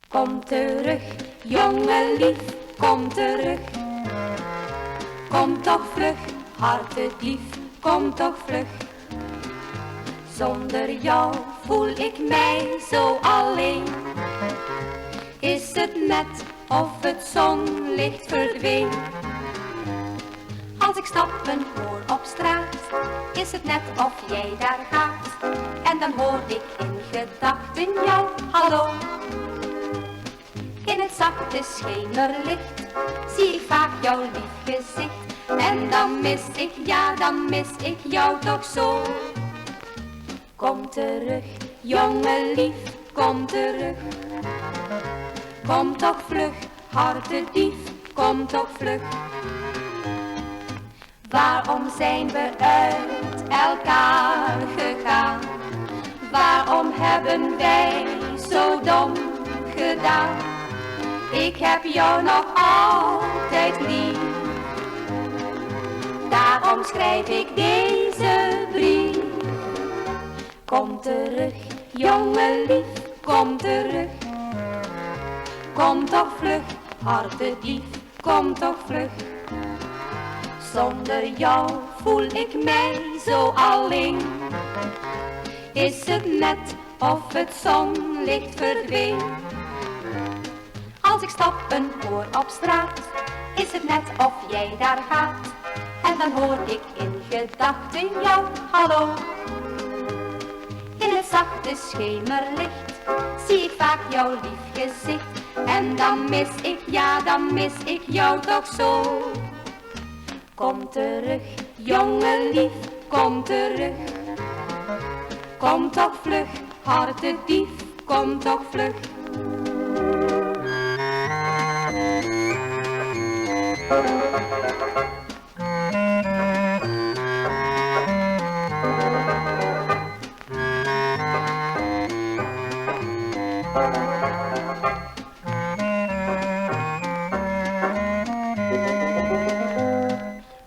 Kom terug, jongen lief, kom terug. Kom toch vlug, hartedief, kom toch vlug. Zonder jou voel ik mij zo alleen. Is het net of het zonlicht verdween? Als ik stappen hoor op straat, is het net of jij daar gaat. En dan hoor ik in gedachten jou, hallo. In het zachte schemerlicht zie ik vaak jouw lief gezicht. En dan mis ik, ja dan mis ik jou toch zo. Kom terug, jongen lief, kom terug. Kom toch vlug, hartedief, kom toch vlug. Waarom zijn we uit elkaar gegaan? Waarom hebben wij zo dom gedaan? Ik heb jou nog altijd lief. Daarom schrijf ik deze brief. Kom terug, jongen lief, kom terug. Kom toch vlug, hartedief, kom toch vlug. Zonder jou voel ik mij zo alleen. Is het net of het zonlicht verdween? Als ik stappen hoor op straat, is het net of jij daar gaat. En dan hoor ik in gedachten jou, hallo. In het zachte schemerlicht zie ik vaak jouw lief gezicht. En dan mis ik, ja dan mis ik jou toch zo. Kom terug, jongen lief, kom terug. Kom toch vlug, hartedief, kom toch vlug.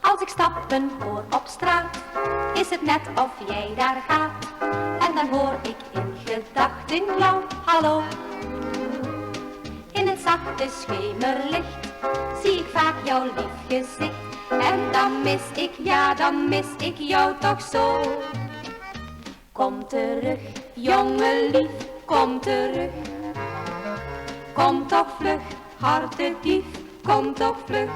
Als ik stappen hoor op straat, is het net of jij daar gaat. En dan hoor ik in gedachten jou, hallo. In het zachte schemerlicht zie ik vaak jouw lief gezicht. En dan mis ik, ja dan mis ik jou toch zo. Kom terug, jongen lief, kom terug. Kom toch vlug, hartedief, kom toch vlug.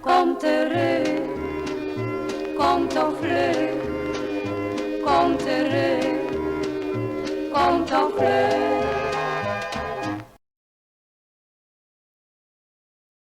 Kom terug, kom toch vlug. Kom terug, kom toch vlug.